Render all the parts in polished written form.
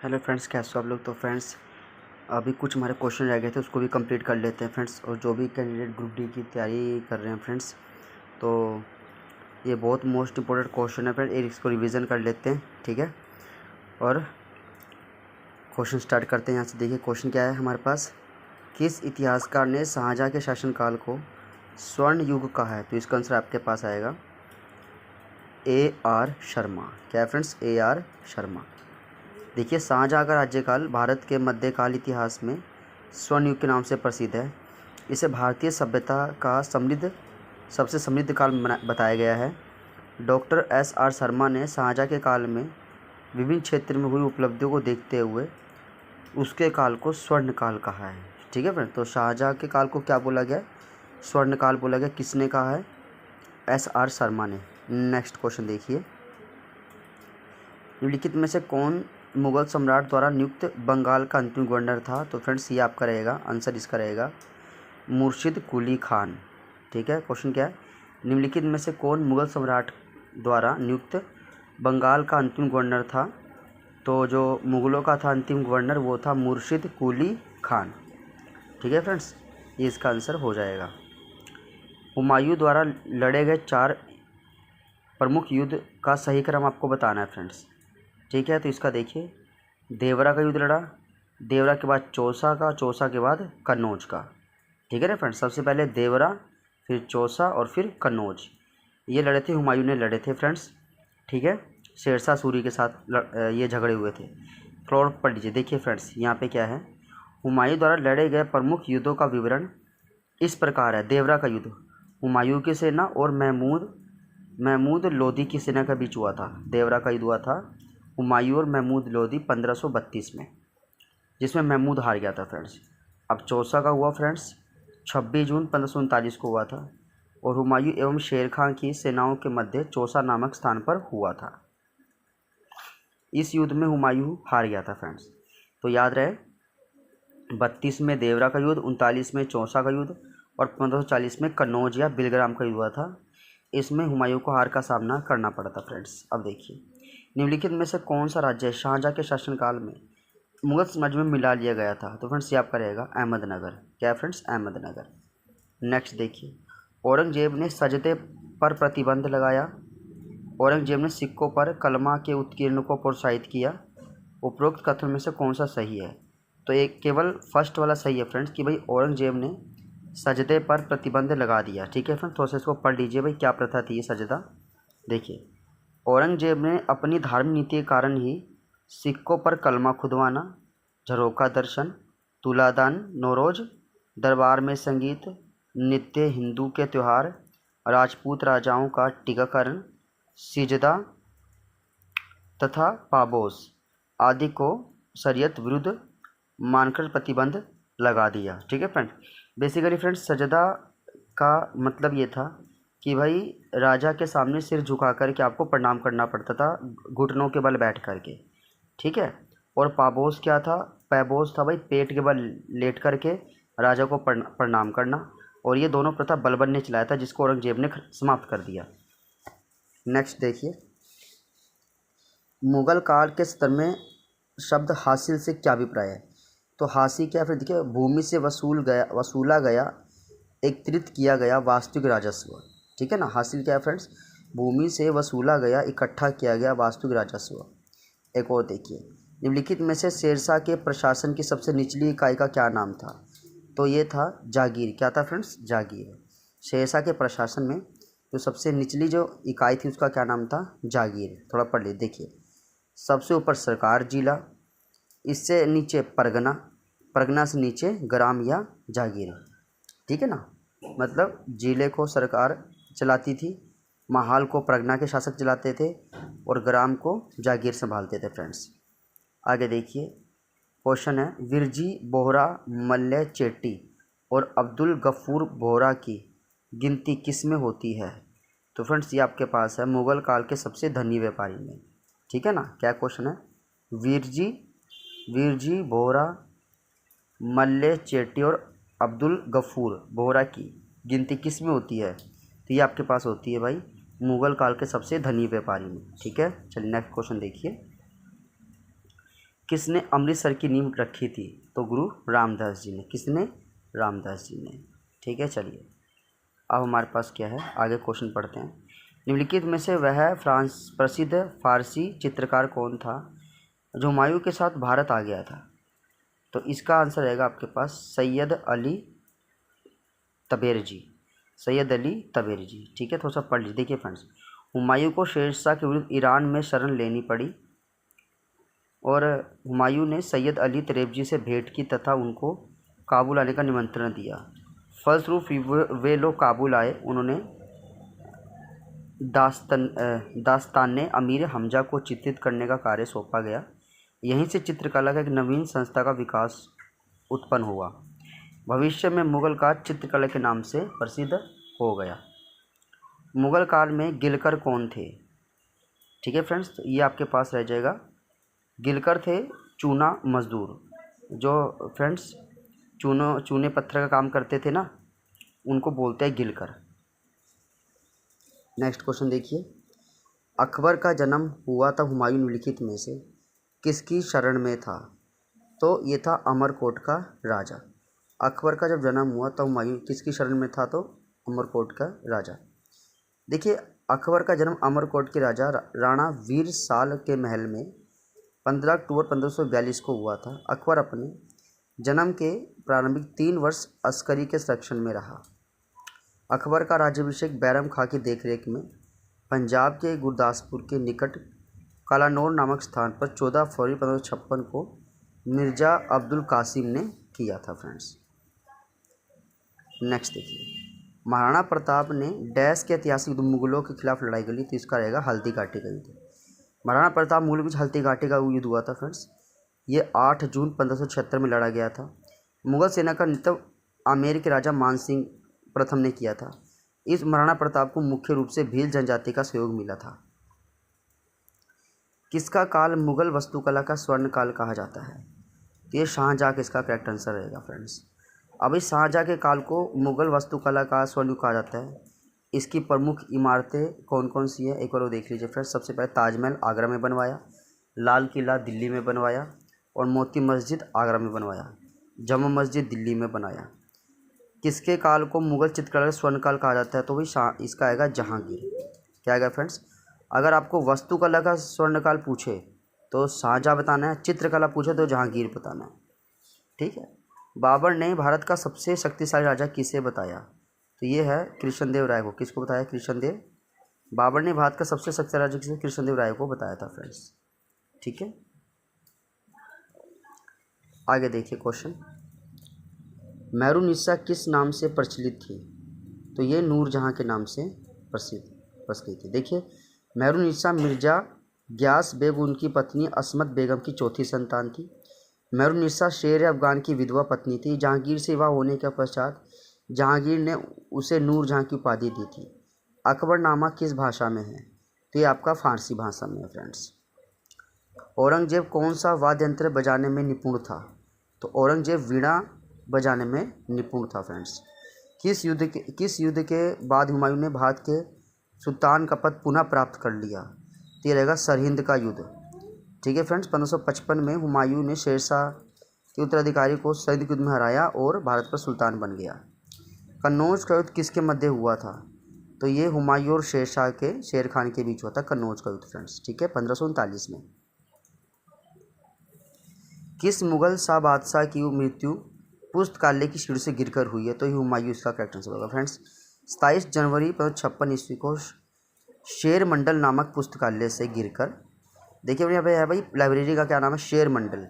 Hello friends, कैसे हो आप लोग। तो फ्रेंड्स अभी कुछ हमारे क्वेश्चन रह गए थे, उसको भी कंप्लीट कर लेते हैं फ्रेंड्स। और जो भी कैंडिडेट ग्रुप डी की तैयारी कर रहे हैं फ्रेंड्स, तो ये बहुत मोस्ट इंपॉर्टेंट क्वेश्चन है फ्रेंड्स, इसको रिवीजन कर लेते हैं, ठीक है। और क्वेश्चन स्टार्ट करते हैं यहाँ से। देखिए क्वेश्चन क्या है हमारे पास, किस इतिहासकार ने शाहजहाँ के शासनकाल को स्वर्ण युग कहा है। तो इसका आंसर आपके पास आएगा AR शर्मा। क्या है फ्रेंड्स, AR शर्मा। देखिए शाहजहाँ का राज्यकाल भारत के मध्यकाल इतिहास में स्वर्ण युग के नाम से प्रसिद्ध है। इसे भारतीय सभ्यता का सबसे समृद्ध काल बताया गया है। डॉक्टर SR शर्मा ने शाहजहाँ के काल में विभिन्न क्षेत्र में हुई उपलब्धियों को देखते हुए उसके काल को स्वर्ण काल कहा है, ठीक है फ्रेंड। तो शाहजहाँ के काल को क्या बोला गया, स्वर्ण काल बोला गया। किसने कहा है, SR शर्मा ने। नेक्स्ट क्वेश्चन देखिए, निम्नलिखित में से कौन मुगल सम्राट द्वारा नियुक्त बंगाल का अंतिम गवर्नर था। तो फ्रेंड्स ये आपका रहेगा आंसर, इसका रहेगा मुर्शिद कुली खान, ठीक है। क्वेश्चन क्या है, निम्नलिखित में से कौन मुगल सम्राट द्वारा नियुक्त बंगाल का अंतिम गवर्नर था। तो जो मुगलों का था अंतिम गवर्नर वो था मुर्शिद कुली खान, ठीक है फ्रेंड्स, ये इसका आंसर हो जाएगा। हुमायूं द्वारा लड़े गए 4 प्रमुख युद्ध का सही क्रम आपको बताना है फ्रेंड्स, ठीक है। तो इसका देखिए, देवरा का युद्ध लड़ा, देवरा के बाद चौसा का, चौसा के बाद कन्नौज का, ठीक है ना फ्रेंड्स। सबसे पहले देवरा, फिर चौसा और फिर कन्नौज, ये लड़े थे, हुमायूं ने लड़े थे फ्रेंड्स, ठीक है। शेरशाह सूरी के साथ ये झगड़े हुए थे। थोड़ा और पढ़ लीजिए। देखिए फ्रेंड्स यहाँ पे क्या है, हुमायूं द्वारा लड़े गए प्रमुख युद्धों का विवरण इस प्रकार है। देवरा का युद्ध हुमायूं की सेना और महमूद लोदी की सेना के बीच हुआ था। देवरा का युद्ध हुआ था हुमायूं और महमूद लोदी 1532 में, जिसमें महमूद हार गया था फ्रेंड्स। अब चौसा का हुआ फ्रेंड्स 26 जून 1539 को हुआ था, और हुमायूं एवं शेर खां की सेनाओं के मध्य चौसा नामक स्थान पर हुआ था। इस युद्ध में हुमायूं हार गया था फ्रेंड्स। तो याद रहे, 32 में देवरा का युद्ध, 39 में चौसा का युद्ध और 1540 में कन्नौज या बिलग्राम का युद्ध हुआ था। इसमें हुमायूं को हार का सामना करना पड़ा था फ्रेंड्स। अब देखिए, निम्नलिखित में से कौन सा राज्य शाहजहाँ के शासनकाल में मुगल साम्राज्य में मिला लिया गया था। तो फ्रेंड्स ये आपका रहेगा अहमदनगर। क्या है फ्रेंड्स, अहमदनगर। नेक्स्ट देखिए, औरंगजेब ने सजदे पर प्रतिबंध लगाया। औरंगजेब ने सिक्कों पर कलमा के उत्कीर्ण को प्रोत्साहित किया। उपरोक्त कथन में से कौन सा सही है। तो एक केवल फर्स्ट वाला सही है फ्रेंड्स, कि भाई औरंगजेब ने सजदे पर प्रतिबंध लगा दिया, ठीक है फ्रेंड्स। थोड़ा सा इसको पढ़ लीजिए, भाई क्या प्रथा थी ये सजदा। देखिए, औरंगजेब ने अपनी धार्मिक नीति के कारण ही सिक्कों पर कलमा खुदवाना, झरोखा दर्शन, तुलादान, नौरोज, दरबार में संगीत, नित्य हिंदू के त्यौहार, राजपूत राजाओं का टीकाकरण, सिजदा तथा पाबोस आदि को शरीयत विरुद्ध मानकर प्रतिबंध लगा दिया, ठीक है फ्रेंड। बेसिकली फ्रेंड्स सजदा का मतलब ये था कि भाई राजा के सामने सिर झुका करके आपको प्रणाम करना पड़ता था, घुटनों के बल बैठ करके, ठीक है। और पाबोस क्या था, पैबोस था भाई पेट के बल लेट करके राजा को प्रणाम करना। और ये दोनों प्रथा बलबन ने चलाया था, जिसको औरंगजेब ने समाप्त कर दिया। नेक्स्ट देखिए, मुगल काल के संदर्भ में शब्द हासिल से क्या अभिप्राय है। तो हासिल क्या, फिर देखिए, भूमि से वसूला गया एकत्रित किया गया वास्तविक राजस्व, ठीक है ना। हासिल क्या है फ्रेंड्स, भूमि से वसूला गया इकट्ठा किया गया वास्तविक राजस्व। एक और देखिए, निम्नलिखित में से शेरशाह के प्रशासन की सबसे निचली इकाई का क्या नाम था। तो ये था जागीर। क्या था फ्रेंड्स, जागीर। शेरशाह के प्रशासन में जो सबसे निचली जो इकाई थी उसका क्या नाम था, जागीर। थोड़ा पढ़ लीजिए। देखिए, सबसे ऊपर सरकार जिला, इससे नीचे परगना, परगना से नीचे ग्राम या जागीर, ठीक है ना। मतलब जिले को सरकार चलाती थी, महाल को परगना के शासक चलाते थे, और ग्राम को जागीर संभालते थे फ्रेंड्स। आगे देखिए, क्वेश्चन है, विरजी बोहरा मल्ले चेट्टी और अब्दुल गफूर बोहरा की गिनती किस में होती है। तो फ्रेंड्स ये आपके पास है मुगल काल के सबसे धनी व्यापारी में, ठीक है ना। क्या क्वेश्चन है, वीरजी बोहरा मल्ले चेट्टी और अब्दुल गफूर बोहरा की गिनती किस में होती है। तो ये आपके पास होती है भाई मुगल काल के सबसे धनी व्यापारी में, ठीक है। चलिए नेक्स्ट क्वेश्चन देखिए, किसने अमृतसर की नींव रखी थी? तो गुरु रामदास जी ने। किसने? रामदास जी ने। ठीक है, चलिए अब हमारे पास क्या है, आगे क्वेश्चन पढ़ते हैं। निम्नलिखित में से वह प्रसिद्ध फारसी चित्रकार कौन था जो हुमायूं के साथ भारत आ गया था? तो इसका आंसर रहेगा आपके पास सैयद अली तबरेज़ी। सैयद अली तबरेज़ी। ठीक है, थोड़ा सा पढ़ लीजिए। देखिए फ्रेंड्स, हुमायूं को शेरशाह के विरुद्ध ईरान में शरण लेनी पड़ी और हुमायूं ने सैयद अली तबरेज़ी से भेंट की तथा उनको काबुल आने का निमंत्रण दिया। फलस्वरूप वे लोग काबुल आए। उन्होंने दास्तान अमीर हमजा को चित्रित करने का कार्य सौंपा गया। यहीं से चित्रकला का एक नवीन संस्था का विकास उत्पन्न हुआ। भविष्य में मुगल काल चित्रकला के नाम से प्रसिद्ध हो गया। मुगल काल में गिलकर कौन थे? ठीक है फ्रेंड्स, तो ये आपके पास रह जाएगा। गिलकर थे चूना मजदूर, जो फ्रेंड्स चूने पत्थर का काम करते थे ना, उनको बोलते हैं गिलकर। नेक्स्ट क्वेश्चन देखिए, अकबर का जन्म हुआ था हुमायूं निम्नलिखित में से किसकी शरण में था? तो ये था अमरकोट का राजा। अकबर का जब जन्म हुआ तो हुमायूं किसकी शरण में था? तो अमरकोट का राजा। देखिए, अकबर का जन्म अमरकोट के राजा राणा वीर साल के महल में 15 अक्टूबर 1542 को हुआ था। अकबर अपने जन्म के प्रारंभिक 3 वर्ष अस्करी के संरक्षण में रहा। अकबर का राज्याभिषेक बैरम खां की देखरेख में पंजाब के गुरदासपुर के निकट कालानौर नामक स्थान पर 14 फरवरी 1556 को मिर्ज़ा अब्दुल कासिम ने किया था फ्रेंड्स। नेक्स्ट देखिए, महाराणा प्रताप ने डैश के ऐतिहासिक मुगलों के खिलाफ लड़ाई लड़ी, तो इसका रहेगा हल्दी घाटी का युद्ध। महाराणा प्रताप मूल बीच हल्दी घाटी का युद्ध हुआ था फ्रेंड्स। ये 8 जून 1576 में लड़ा गया था। मुगल सेना का नेतृत्व आमेर के राजा मानसिंह प्रथम ने किया था। इस महाराणा प्रताप को मुख्य रूप से भील जनजाति का सहयोग मिला था। किसका काल मुगल वास्तुकला का स्वर्ण काल कहा जाता है? तो ये शाहजहाँ का इसका करेक्ट आंसर रहेगा फ्रेंड्स। अब इस शाहजहाँ के काल को मुगल वास्तुकला का स्वर्ण कहा जाता है। इसकी प्रमुख इमारतें कौन कौन सी है, एक बार वो देख लीजिए फ्रेंड्स। सबसे पहले ताजमहल आगरा में बनवाया, लाल किला दिल्ली में बनवाया और मोती मस्जिद आगरा में बनवाया, जमा मस्जिद दिल्ली में बनाया। किसके काल को मुगल चित्रकला का स्वर्ण काल कहा जाता है? तो वही इसका आएगा जहांगीर। क्या आएगा फ्रेंड्स? अगर आपको वास्तुकला का स्वर्ण काल पूछे तो शाहजहाँ बताना है, चित्रकला पूछे तो जहांगीर बताना है। ठीक है। बाबर ने भारत का सबसे शक्तिशाली राजा किसे बताया? तो ये है कृष्णदेव राय को। किसको बताया? कृष्णदेव। बाबर ने भारत का सबसे शक्तिशाली राजा किसे? कृष्णदेव राय को बताया था फ्रेंड्स। ठीक है, आगे देखिए क्वेश्चन। मेहरुन्निसा किस नाम से प्रचलित थी? तो ये नूरजहाँ के नाम से प्रचलित थी। देखिए, मेहरुन्निसा मिर्जा ग्यास बेग उनकी पत्नी अस्मत बेगम की चौथी संतान थी। मेहरुन्निसा शेर अफगान की विधवा पत्नी थी। जहांगीर से विवाह होने के पश्चात जहांगीर ने उसे नूरजहाँ की उपाधि दी थी। अकबरनामा किस भाषा में है? तो ये आपका फारसी भाषा में है फ्रेंड्स। औरंगजेब कौन सा वाद्य यंत्र बजाने में निपुण था? तो औरंगजेब वीणा बजाने में निपुण था फ्रेंड्स। किस युद्ध के बाद हुमायूं ने भारत के सुल्तान का पद पुनः प्राप्त कर लिया? तो ये रहेगा सरहिंद का युद्ध। ठीक है फ्रेंड्स, 1555 में हुमायूं ने शेरशाह के उत्तराधिकारी को सरहिंद युद्ध में हराया और भारत पर सुल्तान बन गया। कन्नौज का युद्ध किसके मध्य हुआ था? तो ये हुमायूं और शेर खान के बीच हुआ था कन्नौज का युद्ध फ्रेंड्स। ठीक है, 1539 में। किस मुगल शाह बादशाह की मृत्यु पुस्तकालय की सीढ़ी से गिरकर हुई है? तो ये हुमायूं इसका करेक्ट आंसर होगा फ्रेंड्स। 27 जनवरी 1556 ईस्वी को शेर मंडल नामक पुस्तकालय से गिरकर, देखिए यहाँ पे है भाई लाइब्रेरी का क्या नाम है, शेर मंडल,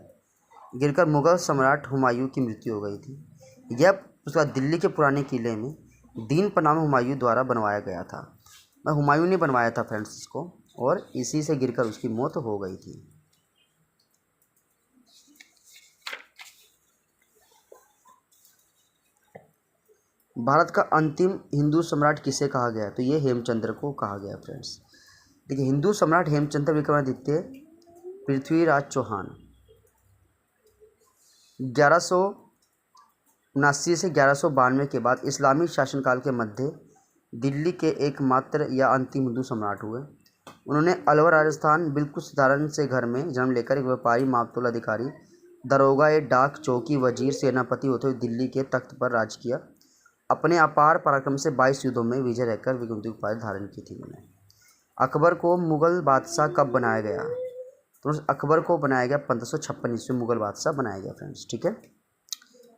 गिरकर मुगल सम्राट हुमायूं की मृत्यु हो गई थी। यह पुस्तकालय दिल्ली के पुराने किले में दीन पनाह हुमायूं द्वारा बनवाया गया था। हुमायूं ने बनवाया था फ्रेंड्स इसको, और इसी से गिरकर उसकी मौत हो गई थी। भारत का अंतिम हिंदू सम्राट किसे कहा गया? तो ये हेमचंद्र को कहा गया फ्रेंड्स। देखिए, हिंदू सम्राट हेमचंद्र विक्रमादित्य पृथ्वीराज चौहान 1179 से 1192 के बाद इस्लामी शासनकाल के मध्य दिल्ली के एकमात्र या अंतिम हिंदू सम्राट हुए। उन्होंने अलवर राजस्थान बिल्कुल साधारण से घर में जन्म लेकर एक व्यापारी, मापतोल अधिकारी, दरोगा ए डाक, चौकी, वजीर, सेनापति होते हुए दिल्ली के तख्त पर राज किया। अपने अपार पराक्रम से 22 युद्धों में विजय रहकर विक्रमादित्य की उपाधि धारण की थी उन्होंने। अकबर को मुगल बादशाह कब बनाया गया? तो अकबर को बनाया गया 1556 ईस्वी में मुगल बादशाह बनाया गया फ्रेंड्स, ठीक है।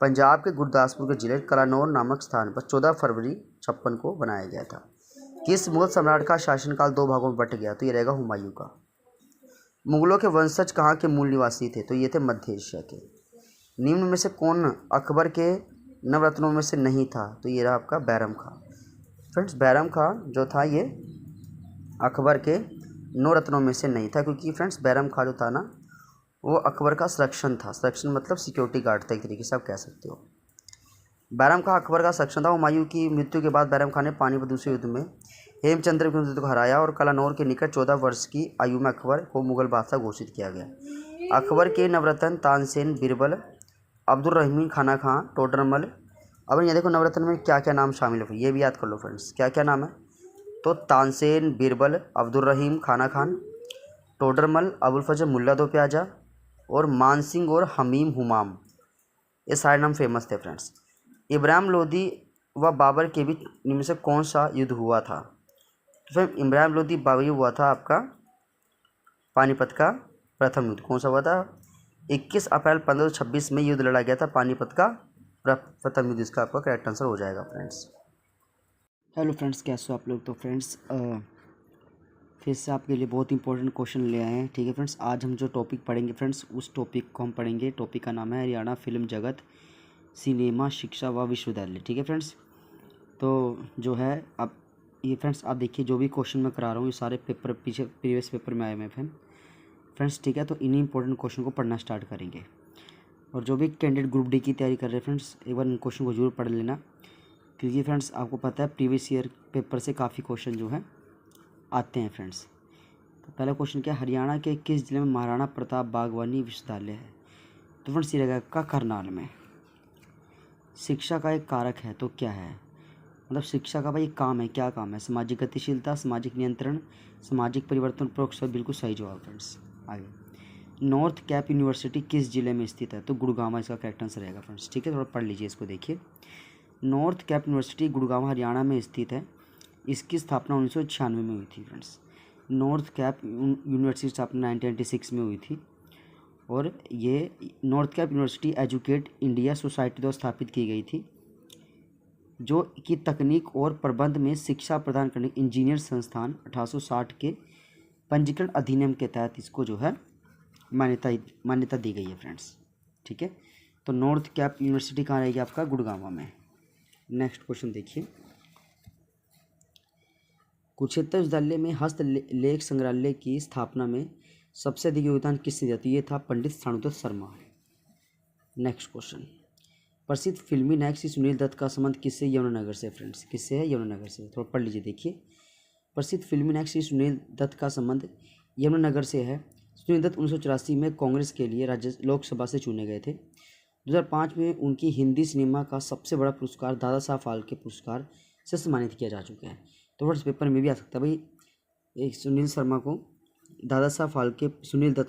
पंजाब के गुरदासपुर के जिले कलानौर नामक स्थान पर 14 फरवरी 56 को बनाया गया था। किस मुगल सम्राट का शासनकाल 2 भागों में बट गया? तो ये रहेगा हुमायूं का। मुगलों के वंशज कहाँ के मूल निवासी थे? तो ये थे मध्य एशिया के। निम्न में से कौन अकबर के नवरत्नों में से नहीं था? तो ये रहा आपका बैरम खां। फ्रेंड्स बैरम खां जो था ये अकबर के 9 रत्नों में से नहीं था, क्योंकि फ्रेंड्स बैरम खां जो था ना वो अकबर का संरक्षण था। संरक्षण मतलब सिक्योरिटी गार्ड था, एक तरीके से आप कह सकते हो। बैरम खां अकबर का संरक्षण था। हुमायूं की मृत्यु के बाद बैरम खां ने पानीपत दूसरे युद्ध में हेमचंद्र विक्रमादित्य को हराया और कलानौर के निकट 14 वर्ष की आयु में अकबर को मुगल बादशाह घोषित किया गया। अकबर के नवरत्न तानसेन, बीरबल, अब्दुल रहीम, खाना खां, टोडरमल। अब ये देखो नवरत्न में क्या क्या नाम शामिल है, ये भी याद कर लो फ्रेंड्स, क्या क्या नाम है। तो तानसेन, बीरबल, अब्दुल रहीम, खाना खान, टोडरमल, अबुल फजल मुल्ला दो प्याजा और मानसिंह और हमीम हुमाम, ये सारे नाम फेमस थे फ्रेंड्स। इब्राहिम लोदी व बाबर के बीच इनमें से कौन सा युद्ध हुआ था? तो फिर इब्राहिम लोदी बाबर हुआ था आपका पानीपत का प्रथम युद्ध। कौन सा हुआ था? 21 अप्रैल 1526 में युद्ध लड़ा गया था पानीपत का प्रथम युद्ध। इसका आपका करेक्ट आंसर हो जाएगा फ्रेंड्स। हेलो फ्रेंड्स, कैसे हो आप लोग? तो फ्रेंड्स फिर से आपके लिए बहुत इंपॉर्टेंट क्वेश्चन ले आए हैं, ठीक है फ्रेंड्स। आज हम जो टॉपिक पढ़ेंगे फ्रेंड्स, उस टॉपिक को हम पढ़ेंगे। टॉपिक का नाम है हरियाणा फिल्म जगत, सिनेमा, शिक्षा व विश्वविद्यालय, ठीक है फ्रेंड्स। तो जो है अब ये फ्रेंड्स आप देखिए, जो भी क्वेश्चन मैं करा रहा हूँ ये सारे पेपर पीछे प्रीवियस पेपर में आए हुए हैं फ्रेंड्स, ठीक है। तो इन्हीं इंपॉर्टेंट क्वेश्चन को पढ़ना स्टार्ट करेंगे। और जो भी कैंडिडेट ग्रुप डी की तैयारी कर रहे हैं फ्रेंड्स, एक बार इन क्वेश्चन को जरूर पढ़ लेना, क्योंकि फ्रेंड्स आपको पता है प्रीवियस ईयर पेपर से काफ़ी क्वेश्चन जो है आते हैं फ्रेंड्स। तो पहला क्वेश्चन क्या, हरियाणा के किस जिले में महाराणा प्रताप बागवानी विश्वविद्यालय है? तो फ्रेंड्स ये रहेगा आपका करनाल में। शिक्षा का एक कारक है तो क्या है? मतलब शिक्षा का भाई काम है, क्या काम है? सामाजिक गतिशीलता, सामाजिक नियंत्रण, सामाजिक परिवर्तन, प्रोक्ष। बिल्कुल सही जवाब फ्रेंड्स। आगे, नॉर्थ कैप यूनिवर्सिटी किस जिले में स्थित है? तो गुड़गांव इसका करेक्ट आंसर रहेगा फ्रेंड्स, ठीक है। थोड़ा पढ़ लीजिए इसको, देखिए। North cap university Gurgaon Haryana में स्थित है। इसकी स्थापना 1996 में हुई थी फ्रेंड्स। नॉर्थ कैप यूनिवर्सिटी स्थापना 1996 में हुई थी। और ये north cap university educate India society द्वारा स्थापित की गई थी, जो कि तकनीक और प्रबंध में शिक्षा प्रदान करने इंजीनियर संस्थान 1860 के पंजीकरण अधिनियम के तहत इसको जो है मान्यता दी गई है फ्रेंड्स, ठीक है। तो नॉर्थ कैप यूनिवर्सिटी कहाँ रहेगी? आपका गुड़गांव में। नेक्स्ट क्वेश्चन देखिए, कुरुक्षेत्र विश्वविद्यालय में हस्तलेख संग्रहालय की स्थापना में सबसे अधिक योगदान किसने दिया? तो ये था पंडित साणुदत्त शर्मा। नेक्स्ट क्वेश्चन, प्रसिद्ध फिल्मी नायक श्री सुनील दत्त का संबंध किससे? यमुनानगर से फ्रेंड्स। किससे है? यमुनानगर से। थोड़ा पढ़ लीजिए, देखिए। प्रसिद्ध फिल्मी नायक श्री सुनील दत्त का संबंध यमुनानगर से है। सुनील दत्त 1984 में कांग्रेस के लिए राज्य लोकसभा से चुने गए थे। 2005 में उनकी हिंदी सिनेमा का सबसे बड़ा पुरस्कार दादा साहब फाल्के पुरस्कार से सम्मानित किया जा चुका है। तो वर्ष पेपर में भी आ सकता है भाई, एक सुनील दत्त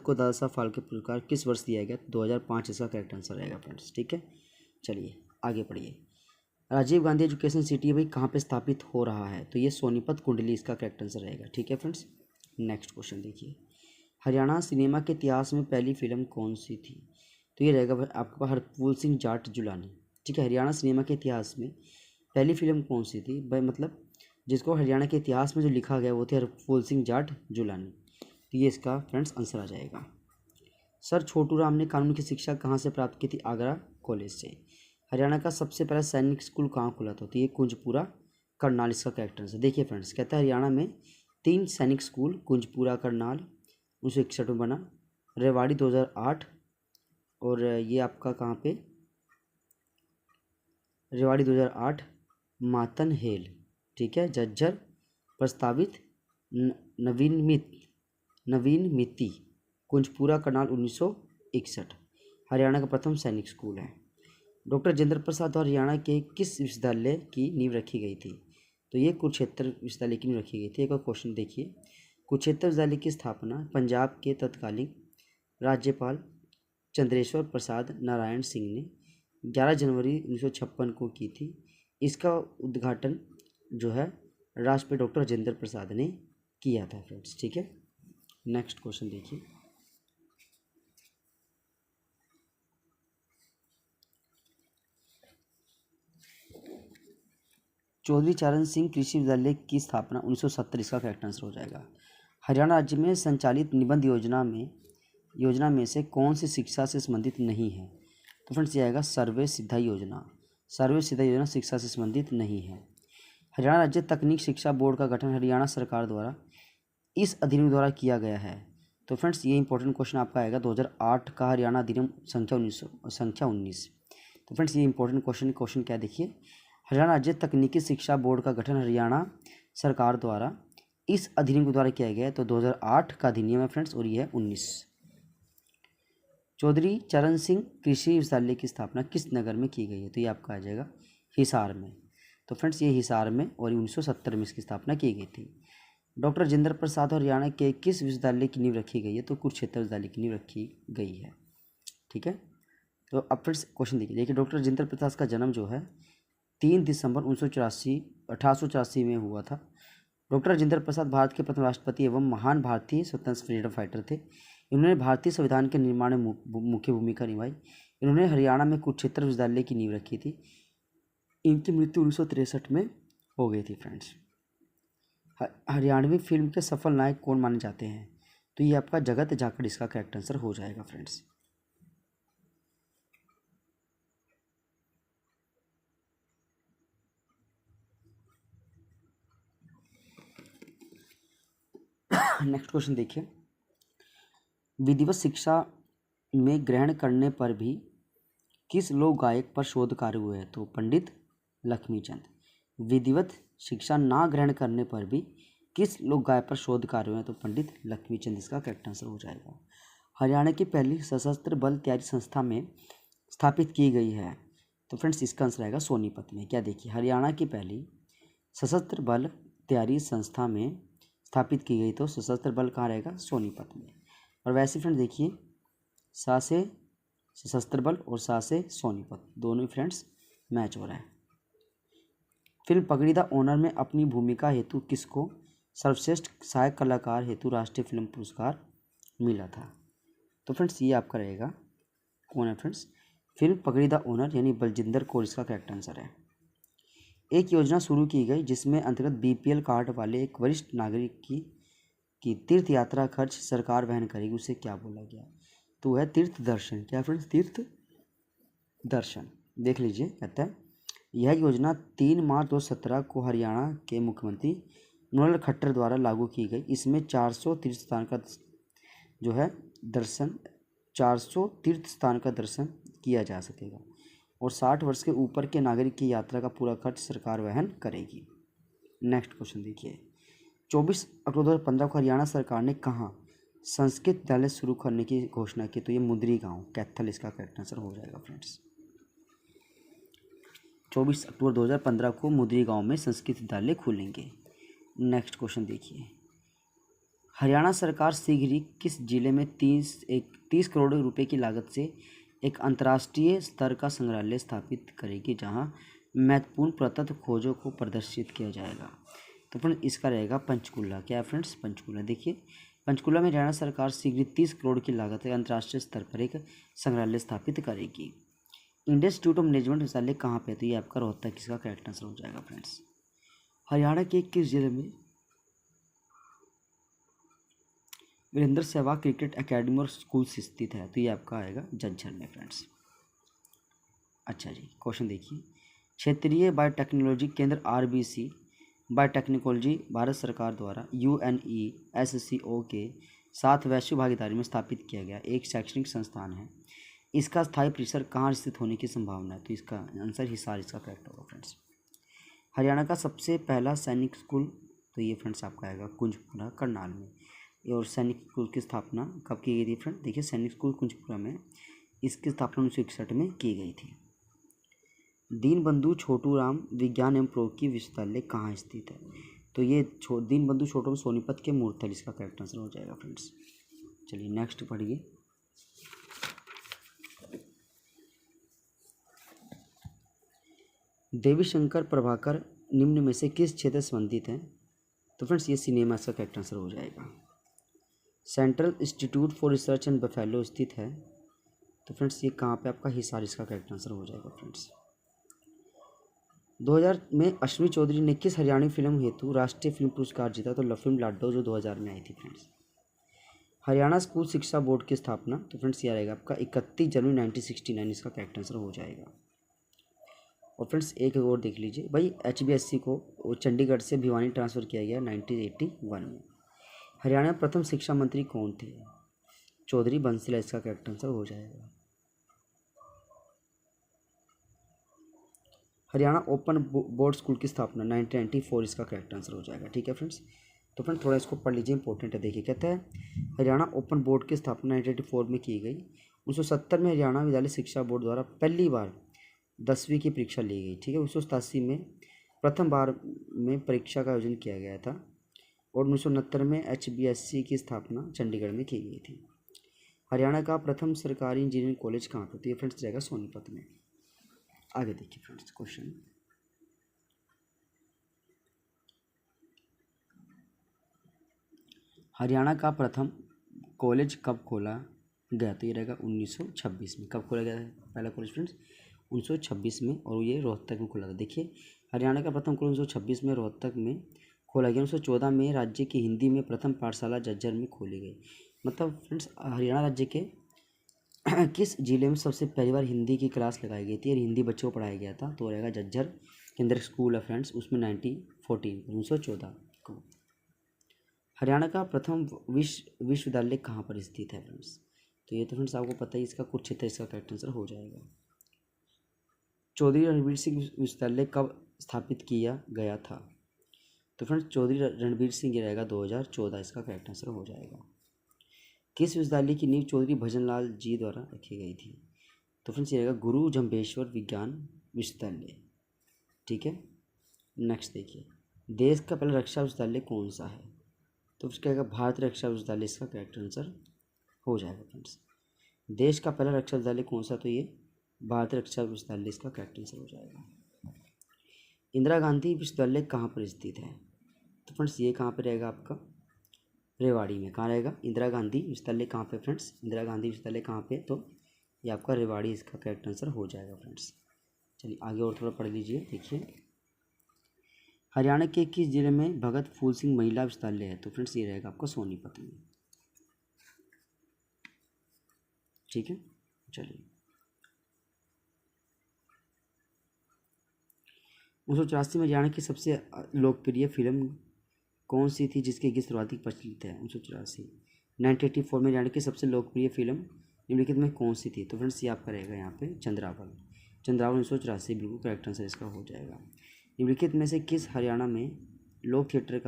को दादा साहब फाल्के पुरस्कार किस वर्ष दिया गया? 2005 इसका करेक्ट आंसर रहेगा फ्रेंड्स, ठीक है। चलिए आगे पढ़िए। राजीव गांधी एजुकेशन सिटी भाई कहाँ पे स्थापित हो रहा है? तो ये सोनीपत कुंडली इसका करेक्ट आंसर रहेगा, ठीक है फ्रेंड्स। नेक्स्ट क्वेश्चन देखिए, हरियाणा सिनेमा के इतिहास में पहली फिल्म कौन सी थी? तो ये रहेगा भाई आपके पास हरफूल सिंह जाट जुलानी, ठीक है। हरियाणा सिनेमा के इतिहास में पहली फिल्म कौन सी थी भाई? मतलब जिसको हरियाणा के इतिहास में जो लिखा गया वो थे हरफूल सिंह जाट जुलानी। तो ये इसका फ्रेंड्स आंसर आ जाएगा। सर छोटू राम ने कानून की शिक्षा कहाँ से प्राप्त की थी? आगरा कॉलेज से। हरियाणा का सबसे पहला सैनिक स्कूल कहाँ खुला था? तो ये कुंजपुरा करनाल इसका करेक्ट आंसर। देखिए फ्रेंड्स, कहता है हरियाणा में 3 सैनिक स्कूल, कुंजपुरा करनाल 1961 में बना, रेवाड़ी 2008, और ये आपका कहाँ पे? रेवाड़ी 2008, मातन हेल, ठीक है, झज्जर प्रस्तावित, नवीन मिति, कुंजपुरा करनाल 1961 हरियाणा का प्रथम सैनिक स्कूल है। डॉक्टर राजेंद्र प्रसाद द्वारा हरियाणा के किस विश्वविद्यालय की नींव रखी गई थी? तो ये कुरुक्षेत्र विश्वविद्यालय की नींव रखी गई थी। एक और क्वेश्चन देखिए, कुरुक्षेत्र विश्वविद्यालय की स्थापना पंजाब के तत्कालीन राज्यपाल चंद्रेश्वर प्रसाद नारायण सिंह ने 11 जनवरी 1956 को की थी। इसका उद्घाटन जो है राष्ट्रपति डॉक्टर राजेंद्र प्रसाद ने किया था फ्रेंड्स। ठीक है, नेक्स्ट क्वेश्चन देखिए। चौधरी चरण सिंह कृषि विश्वविद्यालय की स्थापना 1970, इसका करेक्ट आंसर हो जाएगा। हरियाणा राज्य में संचालित निबंध योजना में से कौन सी शिक्षा से संबंधित नहीं है? तो फ्रेंड्स ये आएगा सर्वे सिद्धा योजना। सर्वे सिद्धा योजना शिक्षा से संबंधित नहीं है। हरियाणा राज्य तकनीक शिक्षा बोर्ड का गठन हरियाणा सरकार द्वारा इस अधिनियम द्वारा किया गया है। तो फ्रेंड्स ये इंपॉर्टेंट क्वेश्चन आपका आएगा 2008 का हरियाणा अधिनियम संख्या 19। तो फ्रेंड्स ये इंपॉर्टेंट क्वेश्चन क्या देखिए, हरियाणा राज्य तकनीकी शिक्षा बोर्ड का गठन हरियाणा सरकार द्वारा इस अधिनियम के द्वारा किया गया है। तो 2008 का अधिनियम है फ्रेंड्स, और ये है 19। चौधरी चरण सिंह कृषि विश्वविद्यालय की स्थापना किस नगर में की गई है? तो ये आपका आ जाएगा हिसार में। तो फ्रेंड्स ये हिसार में और 1970 में इसकी स्थापना की गई थी। डॉक्टर राजेंद्र प्रसाद हरियाणा के किस विश्वविद्यालय की नींव रखी गई है? तो कुरुक्षेत्र विश्वविद्यालय की नींव रखी गई है। ठीक है, तो अब फ्रेंड्स क्वेश्चन देखिए कि डॉक्टर राजेंद्र प्रसाद का जन्म जो है 3 दिसंबर 1884 में हुआ था। डॉक्टर राजेंद्र प्रसाद भारत के प्रथम राष्ट्रपति एवं महान भारतीय स्वतंत्रता फ्रीडम फाइटर थे। इन्होंने भारतीय संविधान के निर्माण में मुख्य भूमिका निभाई। इन्होंने हरियाणा में कुरुक्षेत्र विश्वविद्यालय की नींव रखी थी। इनकी मृत्यु 1963 में हो गई थी फ्रेंड्स। हरियाणवी फिल्म के सफल नायक कौन माने जाते हैं? तो ये आपका जगत जाखड़ इसका करेक्ट आंसर हो जाएगा फ्रेंड्स। नेक्स्ट क्वेश्चन देखिए, विधिवत शिक्षा में ग्रहण करने पर भी किस लोक गायक पर शोध कार्य हुए हैं? तो पंडित लक्ष्मीचंद। विधिवत शिक्षा ना ग्रहण करने पर भी किस लोक गायक पर शोध कार्य हुए हैं? तो पंडित लक्ष्मीचंद इसका करेक्ट आंसर हो जाएगा। हरियाणा की पहली सशस्त्र बल तैयारी संस्था में स्थापित की गई है। तो फ्रेंड्स इसका आंसर आएगा सोनीपत में। क्या देखिए, हरियाणा की पहली सशस्त्र बल तैयारी संस्था में स्थापित की गई, तो सशस्त्र बल कहाँ रहेगा? सोनीपत में। और वैसे फ्रेंड्स देखिए, सा से सशस्त्र बल और सा से सोनीपत दोनों फ्रेंड्स मैच हो रहा है। फिल्म पगड़ी द ओनर में अपनी भूमिका हेतु किसको सर्वश्रेष्ठ सहायक कलाकार हेतु राष्ट्रीय फिल्म पुरस्कार मिला था? तो फ्रेंड्स ये आपका रहेगा, कौन है फ्रेंड्स? फिल्म पगड़ी द ओनर यानी बलजिंदर कौर इसका करेक्ट आंसर है। एक योजना शुरू की गई जिसमें अंतर्गत BPL कार्ड वाले एक वरिष्ठ नागरिक की तीर्थ यात्रा खर्च सरकार वहन करेगी, उसे क्या बोला गया? तो है तीर्थ दर्शन। क्या फ्रेंड्स? तीर्थ दर्शन। देख लीजिए, कहता है यह योजना 3 मार्च 2017 को हरियाणा के मुख्यमंत्री मनोहर खट्टर द्वारा लागू की गई। इसमें 400 तीर्थ स्थान का जो है दर्शन 400 तीर्थ स्थान का दर्शन किया जा सकेगा और 60 वर्ष के ऊपर के नागरिक की यात्रा का पूरा खर्च सरकार वहन करेगी। नेक्स्ट क्वेश्चन देखिए, 24 अक्टूबर 2015 को हरियाणा सरकार ने कहाँ संस्कृत विद्यालय शुरू करने की घोषणा की? तो ये मुद्री गांव कैथल इसका करेक्ट आंसर हो जाएगा फ्रेंड्स। 24 अक्टूबर 2015 को मुद्री गांव में संस्कृत विद्यालय खुलेंगे। नेक्स्ट क्वेश्चन देखिए, हरियाणा सरकार शीघ्र ही किस जिले में 30 करोड़ रुपए की लागत से एक अंतर्राष्ट्रीय स्तर का संग्रहालय स्थापित करेगी जहां महत्वपूर्ण पुरातत्व खोजों को प्रदर्शित किया जाएगा? तो फ्रेंड्स इसका रहेगा पंचकूला। क्या है फ्रेंड्स? पंचकूला। देखिए, पंचकूला में हरियाणा सरकार शीघ्र 30 करोड़ की लागत से अंतर्राष्ट्रीय स्तर पर एक संग्रहालय स्थापित करेगी। इंडियन इंस्टीट्यूट ऑफ मैनेजमेंट विश्वविद्यालय कहाँ पे? तो ये आपका रोहतक इसका करेक्ट आंसर हो जाएगा फ्रेंड्स। हरियाणा के किस जिले में वीरेंद्र सहवाग क्रिकेट एकेडमी और स्कूल स्थित है? तो ये आपका आएगा झज्जर में फ्रेंड्स। अच्छा जी, क्वेश्चन देखिए, क्षेत्रीय बायोटेक्नोलॉजी केंद्र RBC बायोटेक्नोलॉजी भारत सरकार द्वारा UNESCO के साथ वैश्विक भागीदारी में स्थापित किया गया एक शैक्षणिक संस्थान है। इसका स्थायी परिसर कहाँ स्थित होने की संभावना है? तो इसका आंसर हिसार इसका करेक्ट होगा फ्रेंड्स। हरियाणा का सबसे पहला सैनिक स्कूल, तो ये फ्रेंड्स आपका आएगा कुंजपुरा करनाल में। और सैनिक स्कूल की स्थापना कब की गई थी फ्रेंड? देखिए, सैनिक स्कूल कुंजपुरा में इसकी स्थापना 1961 में की गई थी। दीनबंधु छोटूराम विज्ञान एवं प्रौद्योगिकी विश्वविद्यालय कहाँ स्थित है? तो ये दीनबंधु छोटू सोनीपत के मूर्धल इसका करेक्ट आंसर हो जाएगा फ्रेंड्स। चलिए नेक्स्ट पढ़िए। देवी शंकर प्रभाकर निम्न में से किस क्षेत्र से संबंधित हैं? तो फ्रेंड्स ये सिनेमा इसका करेक्ट आंसर हो जाएगा। Central institute for research and buffalo स्थित है, तो फ्रेंड्स ये कहाँ पे आपका हिसार इसका करेक्ट आंसर हो जाएगा फ्रेंड्स। 2000 में अश्विनी चौधरी ने किस हरियाणवी फिल्म हेतु राष्ट्रीय फिल्म पुरस्कार जीता? तो फिल्म लाडो जो 2000 में आई थी फ्रेंड्स। हरियाणा स्कूल शिक्षा बोर्ड की स्थापना, तो फ्रेंड्स ये रहेगा आपका 31 जनवरी 1969 इसका करेक्ट आंसर हो जाएगा। और फ्रेंड्स एक और देख लीजिए भाई, HBSC को चंडीगढ़ से भिवानी ट्रांसफ़र किया गया 1981 में। हरियाणा में प्रथम शिक्षा मंत्री कौन थे? चौधरी बंसीलाल इसका करेक्ट आंसर हो जाएगा। हरियाणा ओपन बोर्ड स्कूल की स्थापना 1994 इसका करेक्ट आंसर हो जाएगा। ठीक है फ्रेंड्स, तो फ्रेंड थोड़ा इसको पढ़ लीजिए, इंपॉर्टेंट है। देखिए कहता है हरियाणा ओपन बोर्ड की स्थापना 1984 में की गई। 1970 में हरियाणा विद्यालय शिक्षा बोर्ड द्वारा पहली बार 10वीं की परीक्षा ली गई। ठीक है, 1987 में प्रथम बार में परीक्षा का आयोजन किया गया था। और 1969 में HBSC की स्थापना चंडीगढ़ में की गई थी। हरियाणा का प्रथम सरकारी इंजीनियरिंग कॉलेज कहाँ पर? तो ये फ्रेंड्स रहेगा सोनीपत में। आगे देखिए फ्रेंड्स क्वेश्चन, हरियाणा का प्रथम कॉलेज कब खोला गया? तो ये रहेगा 1926 में। कब खोला गया है पहला कॉलेज फ्रेंड्स? 1926 में, और ये रोहतक में खोला था। देखिए हरियाणा का प्रथम कॉलेज 1926 में रोहतक में खोला गया। 1914 में राज्य की हिंदी में प्रथम पाठशाला झज्जर में खोली गई। मतलब फ्रेंड्स हरियाणा राज्य के किस जिले में सबसे पहली बार हिंदी की क्लास लगाई गई थी और हिंदी बच्चों को पढ़ाया गया था? तो रहेगा झज्जर केंद्रीय स्कूल है फ्रेंड्स, उसमें 1914 को। हरियाणा का प्रथम विश्वविद्यालय कहाँ पर स्थित है फ्रेंड्स? तो ये तो फ्रेंड्स आपको पता ही, इसका कुरुक्षेत्र इसका करेक्ट आंसर हो जाएगा। चौधरी रणवीर सिंह विश्वविद्यालय कब स्थापित किया गया था? तो फ्रेंड्स चौधरी रणवीर सिंह ये रहेगा 2014 इसका करेक्ट आंसर हो जाएगा। किस विश्वविद्यालय की नींव चौधरी भजनलाल जी द्वारा रखी गई थी? तो फ्रेंड्स ये रहेगा गुरु जम्भेश्वर विज्ञान विश्वविद्यालय। ठीक है, नेक्स्ट देखिए, देश का पहला रक्षा विश्वविद्यालय कौन सा है? तो उसका रहेगा भारतीय रक्षा विश्वविद्यालय इसका करेक्ट आंसर हो जाएगा फ्रेंड्स। देश का पहला रक्षा विश्वविद्यालय कौन सा? तो ये भारतीय रक्षा विश्वविद्यालय इसका करेक्ट आंसर हो जाएगा। इंदिरा गांधी विश्वविद्यालय कहाँ पर स्थित है? तो फ्रेंड्स ये कहाँ पर रहेगा आपका? रेवाड़ी में। कहाँ रहेगा? इंदिरा गांधी विश्वविद्यालय कहाँ पे फ्रेंड्स? इंदिरा गांधी विश्वविद्यालय कहाँ पे? तो ये आपका रेवाड़ी इसका करेक्ट आंसर हो जाएगा फ्रेंड्स। चलिए आगे और थोड़ा पढ़ लीजिए। देखिए हरियाणा के किस जिले में भगत फूल सिंह महिला विश्वविद्यालय है? तो फ्रेंड्स ये रहेगा आपका सोनीपत में। ठीक है, चलिए 1984 में हरियाणा की सबसे लोकप्रिय फिल्म कौन सी थी जिसके गीत सर्वाधिक प्रचलित है? 1984 में हरियाणा की सबसे लोकप्रिय फिल्म निम्नलिखित में कौन सी थी? तो फ्रेंड्स ये आपका रहेगा यहाँ पे चंद्रावल। 1984 बिल्कुल करेक्ट आंसर इसका हो जाएगा। निम्नलिखित में से किस हरियाणा में लोक थिएटर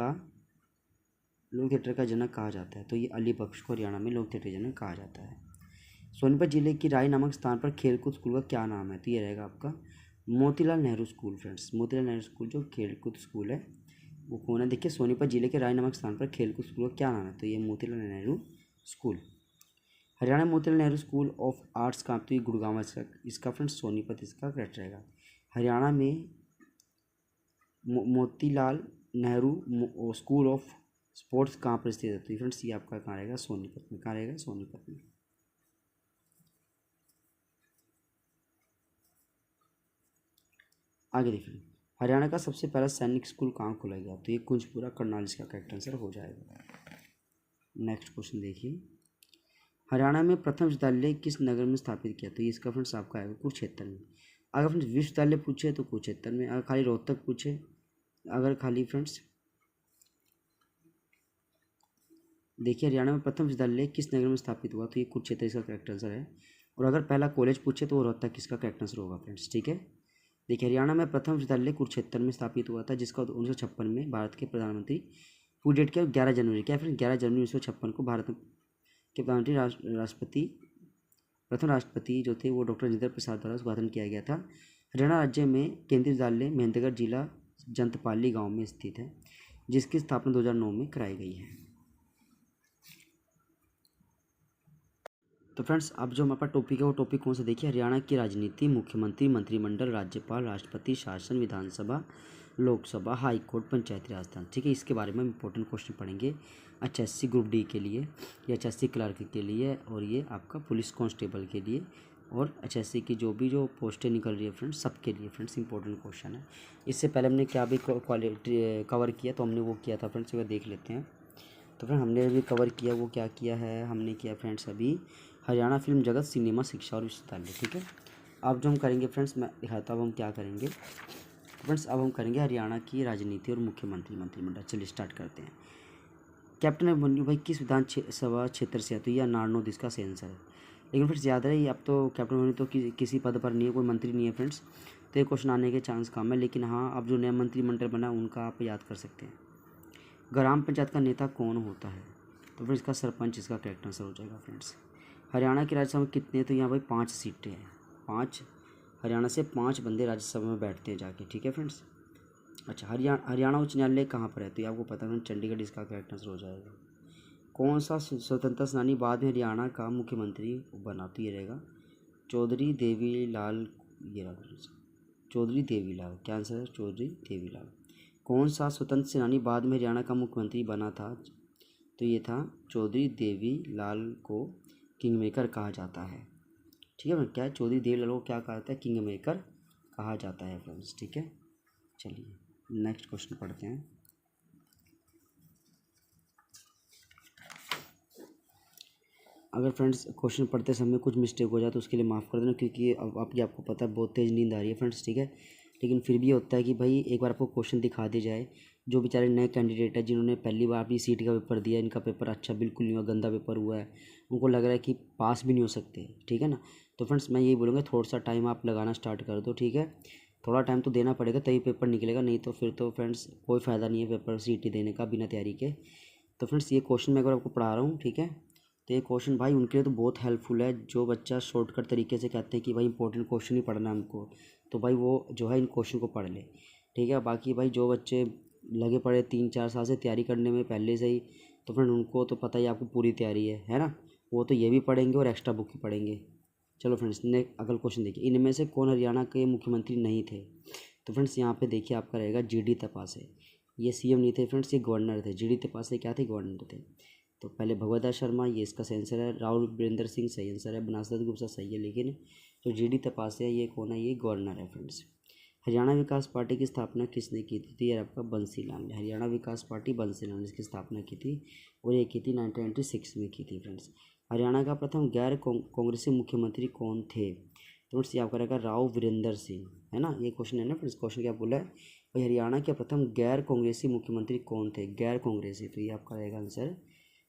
का जनक कहा जाता है? तो ये अली बख्श को हरियाणा में लोक थिएटर जनक कहा जाता है। सोनीपत जिले की राय नामक स्थान पर खेलकूद स्कूल का क्या नाम है? तो ये रहेगा आपका Motilal Nehru school friends. Motilal Nehru school जो खेलकूद स्कूल है वो कौन है? देखिए सोनीपत जिले के राय नामक स्थान पर खेलकूद स्कूल का क्या नाम है? तो ये Motilal Nehru school. Haryana Motilal Nehru school of arts का, तो ये गुड़गांव इसका फ्रेंड्स सोनीपत इसका करेक्ट रहेगा। हरियाणा में Motilal Nehru school of sports कहाँ पर स्थित है? तो फ्रेंड्स ये आपका कहाँ रहेगा? सोनीपत में। कहाँ रहेगा? सोनीपत में। आगे देखिए हरियाणा का सबसे पहला सैनिक स्कूल कहाँ खोला गया? तो ये कुंजपुरा करनाल इसका करेक्ट आंसर हो जाएगा। नेक्स्ट क्वेश्चन देखिए, हरियाणा में प्रथम विश्वविद्यालय किस नगर में स्थापित किया? तो ये इसका फ्रेंड्स आपका आएगा कुरुक्षेत्र में। अगर फ्रेंड्स विश्वविद्यालय पूछे तो कुरुक्षेत्र में, अगर खाली रोहतक पूछे, अगर खाली फ्रेंड्स देखिए हरियाणा में प्रथम विश्वविद्यालय किस नगर में स्थापित हुआ? तो ये कुरुक्षेत्र इसका करेक्ट आंसर है। और अगर पहला कॉलेज पूछे तो वो रोहतक इसका करेक्ट आंसर होगा फ्रेंड्स। ठीक है, देखिए हरियाणा में प्रथम विश्वविद्यालय कुरुक्षेत्र में स्थापित हुआ था, जिसका 1956 में भारत के प्रधानमंत्री पूरी डेट क्या? 11 जनवरी। क्या फ्रेंड्स? 11 जनवरी 1956 को भारत के प्रधानमंत्री प्रथम राष्ट्रपति जो थे वो डॉक्टर राजेंद्र प्रसाद द्वारा उद्घाटन किया गया था। हरियाणा राज्य में केंद्रीय विद्यालय महेंद्रगढ़ जिला जंतपाली गांव में स्थित है। जिसकी स्थापना 2009 में कराई गई है। तो फ्रेंड्स अब जो हमारे पास टॉपिक है वो टॉपिक कौन सा देखिए, हरियाणा की राजनीति, मुख्यमंत्री, मंत्रिमंडल, राज्यपाल, राष्ट्रपति, शासन, विधानसभा, लोकसभा, हाई कोर्ट, पंचायती राजधानी। ठीक है, इसके बारे में इंपॉर्टेंट क्वेश्चन पढ़ेंगे HSC ग्रुप डी के लिए, या HSC क्लर्क के लिए, और ये आपका पुलिस कांस्टेबल के लिए, और HSC की जो पोस्टें निकल रही है फ्रेंड्स सबके लिए फ्रेंड्स इंपॉर्टेंट क्वेश्चन है। इससे पहले हमने क्या भी क्वालिटी कवर किया, तो हमने वो किया था फ्रेंड्स, अगर देख लेते हैं। तो फ्रेंड हमने अभी कवर किया, वो क्या किया है, हमने किया फ्रेंड्स अभी हरियाणा फिल्म जगत, सिनेमा, शिक्षा और विश्वविद्यालय। ठीक है, अब जो हम करेंगे फ्रेंड्स, मैं दिखाता हूँ अब हम क्या करेंगे। फ्रेंड्स अब हम करेंगे हरियाणा की राजनीति और मुख्यमंत्री, मंत्रिमंडल। चलिए स्टार्ट करते हैं। कैप्टन अभिमन्यु भाई किस विधानसभा क्षेत्र से है, तो यह नारनौल इसका सेंसर है। लेकिन फ्रेंड्स याद रहे, अब तो कैप्टन अभिमन्यु तो किसी पद पर नहीं है, कोई मंत्री नहीं है फ्रेंड्स, तो ये क्वेश्चन आने के चांस कम है। लेकिन हाँ, अब जो नया मंत्रिमंडल बना उनका आप याद कर सकते हैं। ग्राम पंचायत का नेता कौन होता है, तो फिर इसका सरपंच इसका करेक्ट आंसर हो जाएगा फ्रेंड्स। हरियाणा की राज्यसभा में कितने, तो यहाँ भाई 5 सीटें हैं, 5 हरियाणा से 5 बंदे राज्यसभा में बैठते हैं जाके। ठीक है फ्रेंड्स। अच्छा, हरियाणा उच्च न्यायालय कहाँ पर है, तो ये आपको पता है चंडीगढ़ इसका करेक्ट आंसर हो जाएगा। कौन सा स्वतंत्रता सेनानी बाद में हरियाणा का मुख्यमंत्री बना, तो ये रहेगा चौधरी देवीलाल, ये रहा चौधरी देवीलाल, क्या आंसर है, चौधरी देवीलाल। कौन सा स्वतंत्र सेनानी बाद में हरियाणा का मुख्यमंत्री बना था, तो ये था चौधरी देवीलाल को किंग मेकर कहा जाता है। ठीक है, क्या चौधरी देवीलाल को क्या कहा जाता है, किंग मेकर कहा जाता है फ्रेंड्स। ठीक है, चलिए नेक्स्ट क्वेश्चन पढ़ते हैं। अगर फ्रेंड्स क्वेश्चन पढ़ते समय कुछ मिस्टेक हो जाए तो उसके लिए माफ़ कर देना, क्योंकि अब आपको पता है बहुत तेज़ नींद आ रही है फ्रेंड्स। ठीक है, लेकिन फिर भी होता है कि भाई एक बार आपको क्वेश्चन दिखा दिया जाए, जो बेचारे नए कैंडिडेट है जिन्होंने पहली बार अपनी सीट का पेपर दिया, इनका पेपर अच्छा बिल्कुल नहीं हुआ, गंदा पेपर हुआ है, उनको लग रहा है कि पास भी नहीं हो सकते। ठीक है ना, तो फ्रेंड्स मैं यही बोलूँगा थोड़ा सा टाइम आप लगाना स्टार्ट कर दो। ठीक है, थोड़ा टाइम तो देना पड़ेगा तभी पेपर निकलेगा, नहीं तो फिर तो फ्रेंड्स कोई फ़ायदा नहीं है पेपर CT देने का बिना तैयारी के। तो फ्रेंड्स ये क्वेश्चन मैं एक बार आपको पढ़ा रहा हूँ। ठीक है, तो ये क्वेश्चन भाई उनके लिए तो बहुत हेल्पफुल है, जो बच्चा शॉर्टकट तरीके से कहते हैं कि भाई इंपॉर्टेंट क्वेश्चन ही पढ़ना है हमको, तो भाई वो जो है इन क्वेश्चन को पढ़ ले। ठीक है, बाकी भाई जो बच्चे लगे पड़े 3-4 साल से तैयारी करने में पहले से ही, तो फ्रेंड उनको तो पता ही आपको पूरी तैयारी है ना, वो तो ये भी पढ़ेंगे और एक्स्ट्रा बुक भी पढ़ेंगे। चलो फ्रेंड्स नेक्स्ट अगला क्वेश्चन देखिए, इनमें से कौन हरियाणा के मुख्यमंत्री नहीं थे, तो फ्रेंड्स यहाँ पे देखिए आपका रहेगा GD तपासे। ये CM नहीं थे फ्रेंड्स, ये गवर्नर थे। GD तपासे क्या थे, गवर्नर थे। तो पहले भगवत दास शर्मा, ये इसका आंसर है। राहुल वीरेंद्र सिंह सही आंसर है। बनासदत्त गुप्ता सही है, लेकिन जो GD तपासे ये कौन है, ये गवर्नर है फ्रेंड्स। हरियाणा विकास पार्टी की स्थापना किसने की थी, तो ये आपका बंसीलाल ने। हरियाणा विकास पार्टी बंसीलाल ने इसकी स्थापना की थी, और ये की थी 1996 में की थी फ्रेंड्स। हरियाणा का प्रथम गैर कांग्रेसी मुख्यमंत्री कौन थे, तो फ्रेंड्स ये आपका रहेगा राव वीरेंद्र सिंह, है ना। ये क्वेश्चन है ना फ्रेंड्स, क्वेश्चन क्या बोला है भाई, हरियाणा के प्रथम गैर कांग्रेसी मुख्यमंत्री कौन थे, गैर कांग्रेसी, तो ये आपका रहेगा आंसर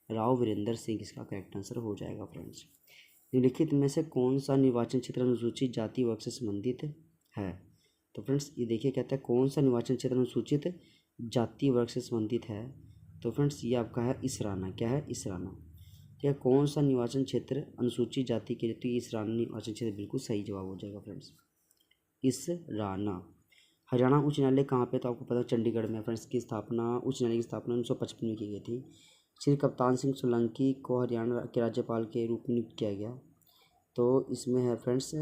राव वीरेंद्र सिंह, इसका करेक्ट आंसर हो जाएगा फ्रेंड्स। निम्नलिखित में से कौन सा निर्वाचन क्षेत्र अनुसूचित जाति वर्ग से संबंधित है, तो फ्रेंड्स ये देखिए कहता है कौन सा निर्वाचन क्षेत्र अनुसूचित जाति वर्ग से संबंधित है, तो फ्रेंड्स ये आपका है इसराना। क्या है, इसराना। ठीक है, कौन सा निर्वाचन क्षेत्र अनुसूचित जाति के लिए, तो ये इसराना निर्वाचन क्षेत्र बिल्कुल सही जवाब हो जाएगा फ्रेंड्स, इसराना। हरियाणा उच्च न्यायालय कहाँ पे, तो आपको पता है चंडीगढ़ में फ्रेंड्स। की स्थापना उच्च न्यायालय की स्थापना 1955 में की गई थी। श्री कप्तान सिंह सोलंकी को हरियाणा के राज्यपाल के रूप में नियुक्त किया गया, तो इसमें है फ्रेंड्स